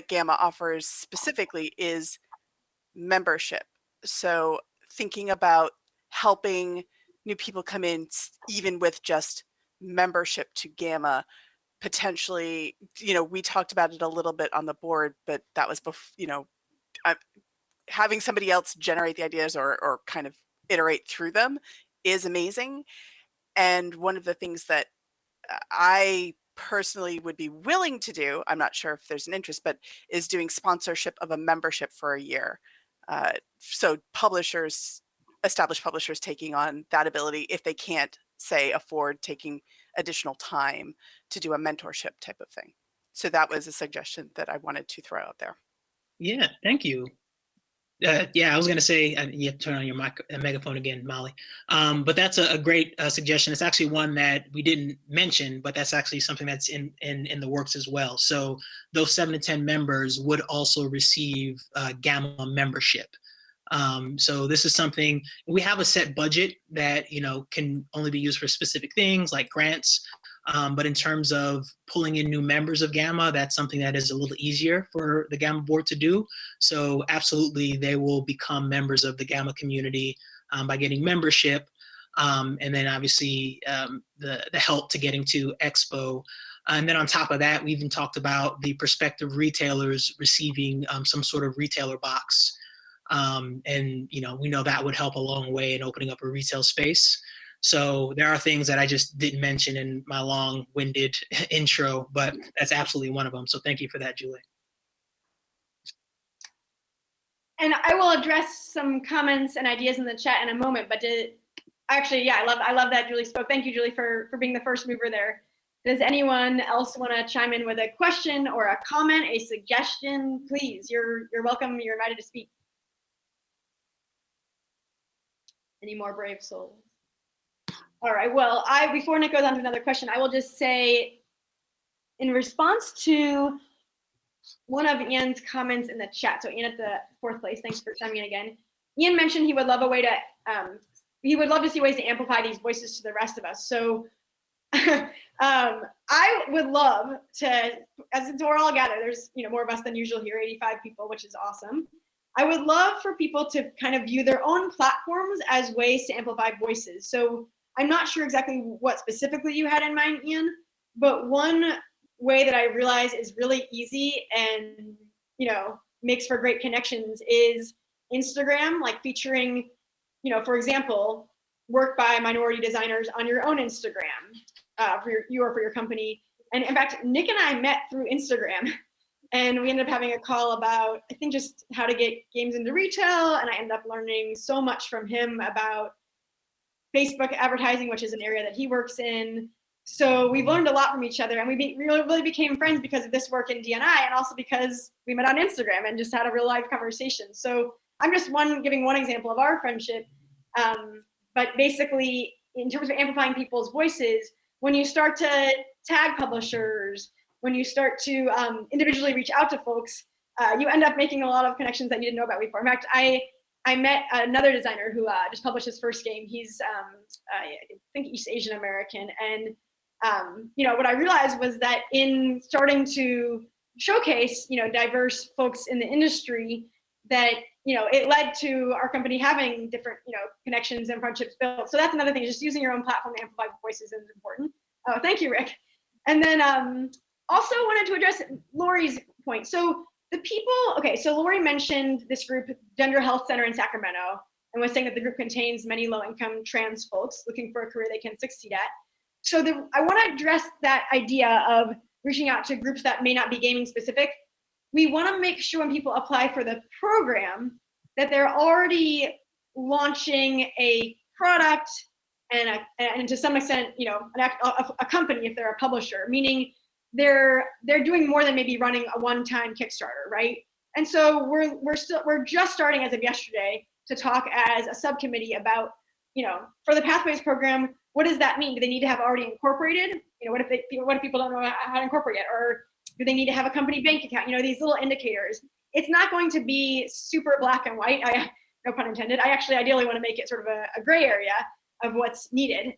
GAMA offers specifically is membership. So thinking about helping new people come in, even with just membership to GAMA, potentially, we talked about it a little bit on the board, but that was before, having somebody else generate the ideas or kind of iterate through them is amazing. And one of the things that I personally would be willing to do, I'm not sure if there's an interest, but is doing sponsorship of a membership for a year. So established publishers taking on that ability if they can't, say, afford taking additional time to do a mentorship type of thing. So that was a suggestion that I wanted to throw out there. Yeah, thank you. Yeah, I was going to say, you have to turn on your megaphone again, Molly. But that's a great suggestion. It's actually one that we didn't mention, but that's actually something that's in the works as well. So those 7 to 10 members would also receive GAMA membership. So this is something, we have a set budget that, can only be used for specific things like grants. But in terms of pulling in new members of GAMA, that's something that is a little easier for the GAMA board to do. So absolutely, they will become members of the GAMA community by getting membership. And then obviously the help to getting to Expo. And then on top of that, we even talked about the prospective retailers receiving some sort of retailer box. And we know that would help a long way in opening up a retail space. So there are things that I just didn't mention in my long-winded intro, but that's absolutely one of them. So thank you for that, Julie. And I will address some comments and ideas in the chat in a moment, but I love that Julie spoke. Thank you, Julie, for being the first mover there. Does anyone else want to chime in with a question or a comment, a suggestion? Please, you're welcome. You're invited to speak. Any more brave souls? All right, well, before Nick goes on to another question, I will just say, in response to one of Ian's comments in the chat, so Ian at the 4th place, thanks for chiming in again. Ian mentioned he would love he would love to see ways to amplify these voices to the rest of us. So I would love to, since we're all gathered, there's more of us than usual here, 85 people, which is awesome. I would love for people to kind of view their own platforms as ways to amplify voices. So I'm not sure exactly what specifically you had in mind, Ian, but one way that I realize is really easy and, makes for great connections is Instagram, like featuring, for example, work by minority designers on your own Instagram for your company. And in fact, Nick and I met through Instagram, and we ended up having a call about, I think, just how to get games into retail. And I ended up learning so much from him about Facebook advertising, which is an area that he works in. So we've learned a lot from each other, and we really became friends because of this work in D&I, and also because we met on Instagram and just had a real life conversation. So I'm just giving one example of our friendship. But basically, in terms of amplifying people's voices, when you start to tag publishers, when you start to individually reach out to folks, you end up making a lot of connections that you didn't know about before. In fact, I met another designer who just published his first game. He's, I think, East Asian American. And, what I realized was that in starting to showcase, diverse folks in the industry, that, it led to our company having different, connections and friendships built. So that's another thing, just using your own platform to amplify voices is important. Oh, thank you, Rick. And then also wanted to address Lori's point. So so Lori mentioned this group, Gender Health Center in Sacramento, and was saying that the group contains many low-income trans folks looking for a career they can succeed at. So I want to address that idea of reaching out to groups that may not be gaming specific. We want to make sure when people apply for the program that they're already launching a product and to some extent, a company if they're a publisher, meaning they're doing more than maybe running a one-time Kickstarter, right? And so we're just starting as of yesterday to talk as a subcommittee about, for the Pathways program, what does that mean? Do they need to have already incorporated? What if people don't know how to incorporate it? Or do they need to have a company bank account? These little indicators. It's not going to be super black and white. No pun intended. I actually ideally want to make it sort of a gray area of what's needed.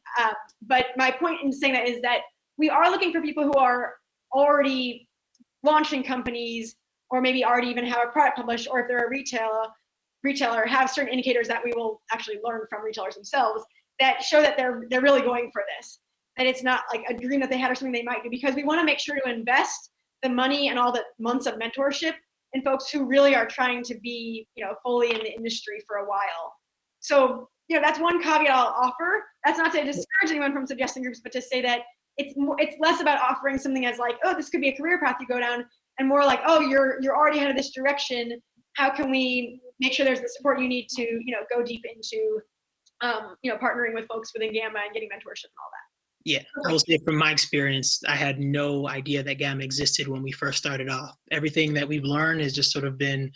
But my point in saying that is that we are looking for people who are already launching companies, or maybe already even have a product published, or if they're a retailer, have certain indicators that we will actually learn from retailers themselves that show that they're really going for this, that it's not like a dream that they had or something they might do, because we want to make sure to invest the money and all the months of mentorship in folks who really are trying to be, fully in the industry for a while. So, that's one caveat I'll offer. That's not to discourage anyone from suggesting groups, but to say that it's less about offering something as like, oh, this could be a career path you go down, and more like, oh, you're already headed this direction. How can we make sure there's the support you need to, go deep into, partnering with folks within GAMA and getting mentorship and all that. Yeah, I will say from my experience, I had no idea that GAMA existed when we first started off. Everything that we've learned has just sort of been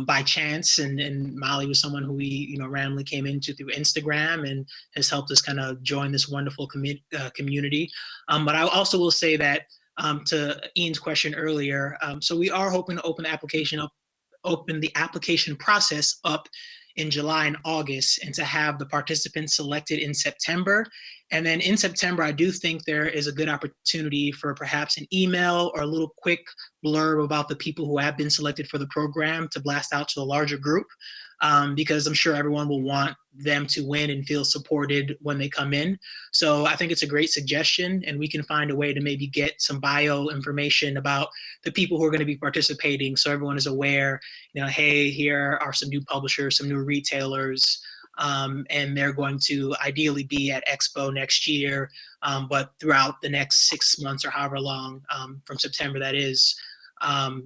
by chance, and Molly was someone who we randomly came into through Instagram and has helped us kind of join this wonderful community. But I also will say that to Ian's question earlier, so we are hoping to open the application process up in July and August, and to have the participants selected in September. And then in September, I do think there is a good opportunity for perhaps an email or a little quick blurb about the people who have been selected for the program to blast out to a larger group, because I'm sure everyone will want them to win and feel supported when they come in. So I think it's a great suggestion, and we can find a way to maybe get some bio information about the people who are going to be participating, so everyone is aware, hey, here are some new publishers, some new retailers, and they're going to ideally be at Expo next year, but throughout the next 6 months or however long, from September that is,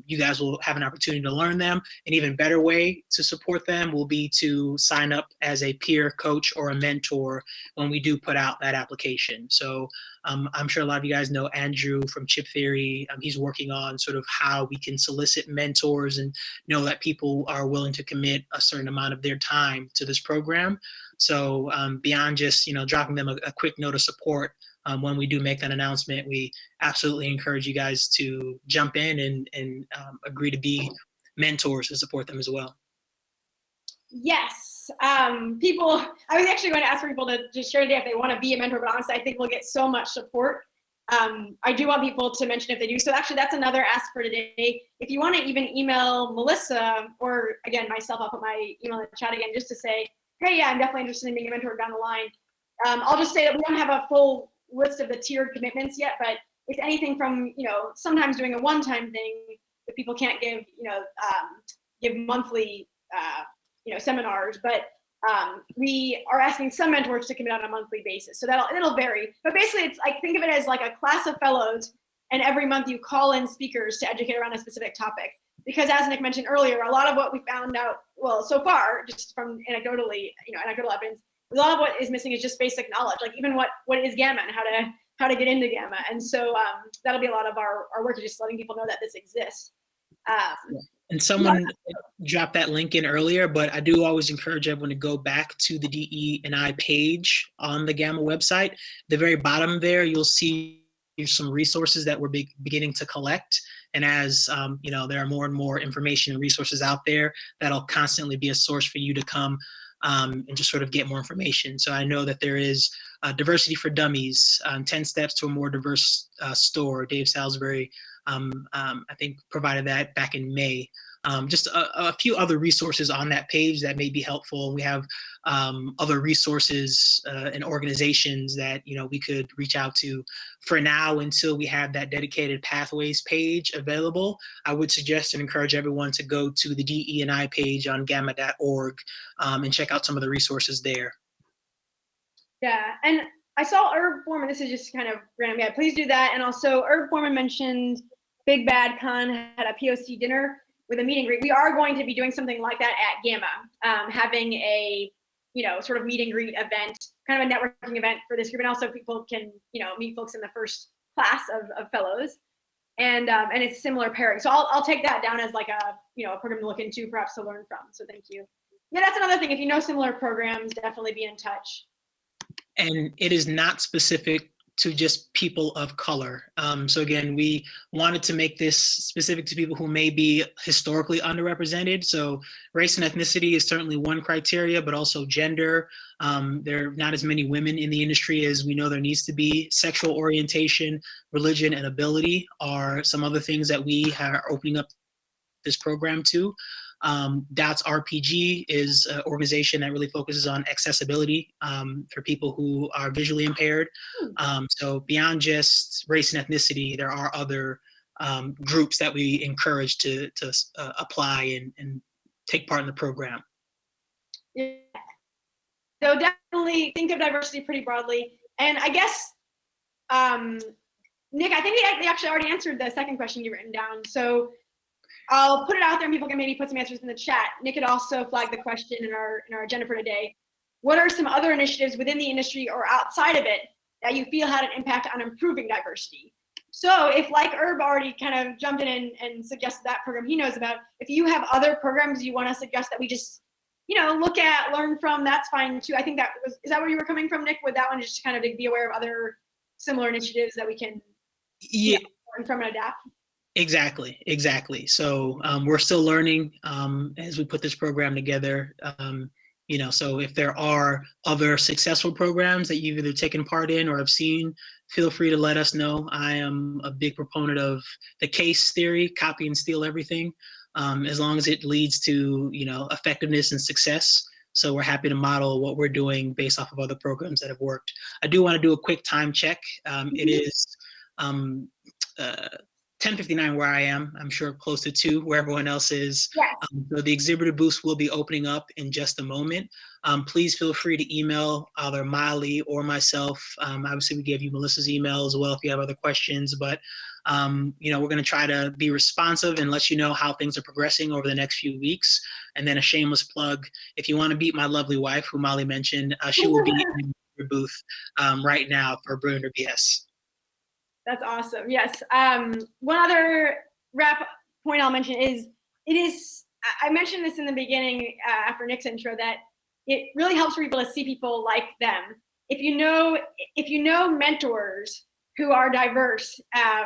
you guys will have an opportunity to learn them. An even better way to support them will be to sign up as a peer coach or a mentor when we do put out that application. So I'm sure a lot of you guys know Andrew from Chip Theory. He's working on sort of how we can solicit mentors and know that people are willing to commit a certain amount of their time to this program. So beyond just dropping them a quick note of support, when we do make that announcement, we absolutely encourage you guys to jump in and agree to be mentors to support them as well. Yes. I was actually going to ask for people to just share today if they want to be a mentor, but honestly, I think we'll get so much support. I do want people to mention if they do. So actually, that's another ask for today. If you want to even email Melissa, or again, myself, I'll put my email in the chat again, just to say, hey, yeah, I'm definitely interested in being a mentor down the line. I'll just say that we don't have a full list of the tiered commitments yet, but it's anything from, sometimes doing a one-time thing if people can't give, give monthly, seminars, but we are asking some mentors to commit on a monthly basis. So it'll vary. But basically, it's like, think of it as like a class of fellows, and every month you call in speakers to educate around a specific topic. Because as Nick mentioned earlier, a lot of what we found out, well, so far, just from anecdotal evidence, a lot of what is missing is just basic knowledge, like even what is GAMA and how to get into GAMA. And so that'll be a lot of our work, is just letting people know that this exists. And someone dropped that link in earlier, but I do always encourage everyone to go back to the DE&I page on the GAMA website. The very bottom there, you'll see some resources that we're beginning to collect. And as there are more and more information and resources out there, that'll constantly be a source for you to come and just sort of get more information. So I know that there is Diversity for Dummies, 10 Steps to a More Diverse Store. Dave Salisbury, I think, provided that back in May. Just a few other resources on that page that may be helpful. We have other resources and organizations that we could reach out to. For now, until we have that dedicated Pathways page available, I would suggest and encourage everyone to go to the DE&I page on gamma.org and check out some of the resources there. Yeah, and I saw Herb Foreman, this is just kind of random, yeah, please do that. And also Herb Foreman mentioned Big Bad Con had a POC dinner with a meet and greet. We are going to be doing something like that at GAMA, having a, sort of meet and greet event, kind of a networking event for this group. And also people can, meet folks in the first class of fellows. And it's similar pairing. So I'll take that down as like a program to look into, perhaps to learn from. So thank you. Yeah, that's another thing. If you know similar programs, definitely be in touch. And it is not specific to just people of color. So again, we wanted to make this specific to people who may be historically underrepresented. So race and ethnicity is certainly one criteria, but also gender. There are not as many women in the industry as we know there needs to be. Sexual orientation, religion, and ability are some other things that we are opening up this program to. DOTS RPG is an organization that really focuses on accessibility for people who are visually impaired. So beyond just race and ethnicity, there are other groups that we encourage to apply and take part in the program. Yeah. So definitely think of diversity pretty broadly. And I guess, Nick, I think they actually already answered the second question you've written down. So I'll put it out there and people can maybe put some answers in the chat. Nick had also flagged the question in our agenda for today. What are some other initiatives within the industry or outside of it that you feel had an impact on improving diversity? So if, like Herb already kind of jumped in and suggested that program he knows about, if you have other programs you want to suggest that we just, look at, learn from, that's fine too. I think is that where you were coming from, Nick, with that one, just kind of to be aware of other similar initiatives that we can learn from and adapt? Exactly. So we're still learning as we put this program together. So if there are other successful programs that you've either taken part in or have seen, feel free to let us know. I am a big proponent of the case theory, copy and steal everything, as long as it leads to, effectiveness and success. So we're happy to model what we're doing based off of other programs that have worked. I do want to do a quick time check. It is 10:59 where I am. I'm sure close to 2 where everyone else is. Yes. So the exhibitor booths will be opening up in just a moment. Please feel free to email either Molly or myself. Obviously, we gave you Melissa's email as well if you have other questions. But we're going to try to be responsive and let you know how things are progressing over the next few weeks. And then a shameless plug: if you want to meet my lovely wife, who Molly mentioned, she will be in the booth right now for Brilliant or BS. That's awesome. Yes. One other wrap point I'll mention is I mentioned this in the beginning after Nick's intro, that it really helps for people to see people like them. If you know mentors who are diverse,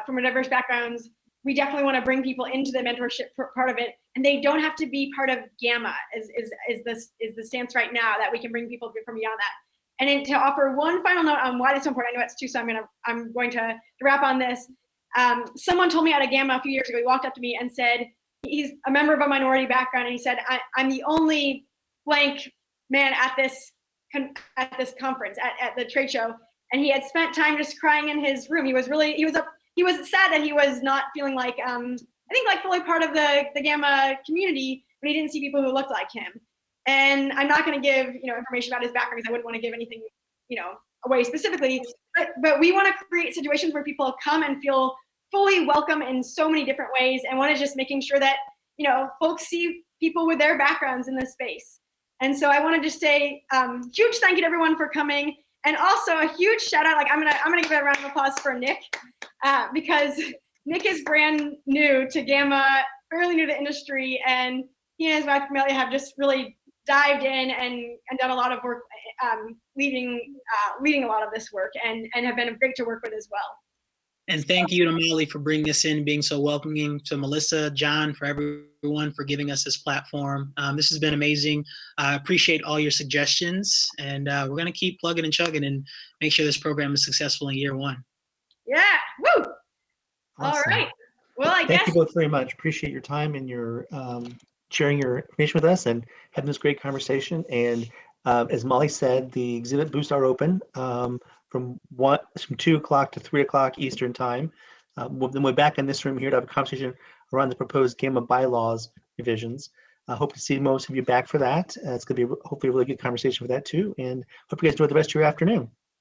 from diverse backgrounds, we definitely want to bring people into the mentorship part of it, and they don't have to be part of GAMA. Is the stance right now, that we can bring people from beyond that. And then to offer one final note on why this is important, I know it's 2, so I'm going to wrap on this. Someone told me at a GAMA a few years ago, he walked up to me and said, he's a member of a minority background, and he said, I'm the only blank man at this at this conference at the trade show, and he had spent time just crying in his room. He was sad that he was not feeling like I think like fully part of the GAMA community, but he didn't see people who looked like him. And I'm not going to give information about his background because I wouldn't want to give anything away specifically. But we want to create situations where people come and feel fully welcome in so many different ways, and one is just making sure that folks see people with their backgrounds in this space. And so I want to just say huge thank you to everyone for coming, and also a huge shout out. Like I'm gonna give a round of applause for Nick because Nick is brand new to GAMA, fairly new to the industry, and he and his wife Amelia have just really dived in and done a lot of work leading a lot of this work, and have been great to work with as well. And thank you to Molly for bringing us in, being so welcoming, to Melissa, John, for everyone for giving us this platform. This has been amazing. I appreciate all your suggestions, and we're going to keep plugging and chugging and make sure this program is successful in year one. Yeah, woo! Awesome. All right. Well, I Thank guess. you both very much. Appreciate your time and your sharing your information with us and having this great conversation. And as Molly said, the exhibit booths are open from 2 o'clock to 3 o'clock Eastern time. Then we're back in this room here to have a conversation around the proposed GAMA bylaws revisions. I hope to see most of you back for that. It's going to be hopefully a really good conversation for that too. And hope you guys enjoy the rest of your afternoon.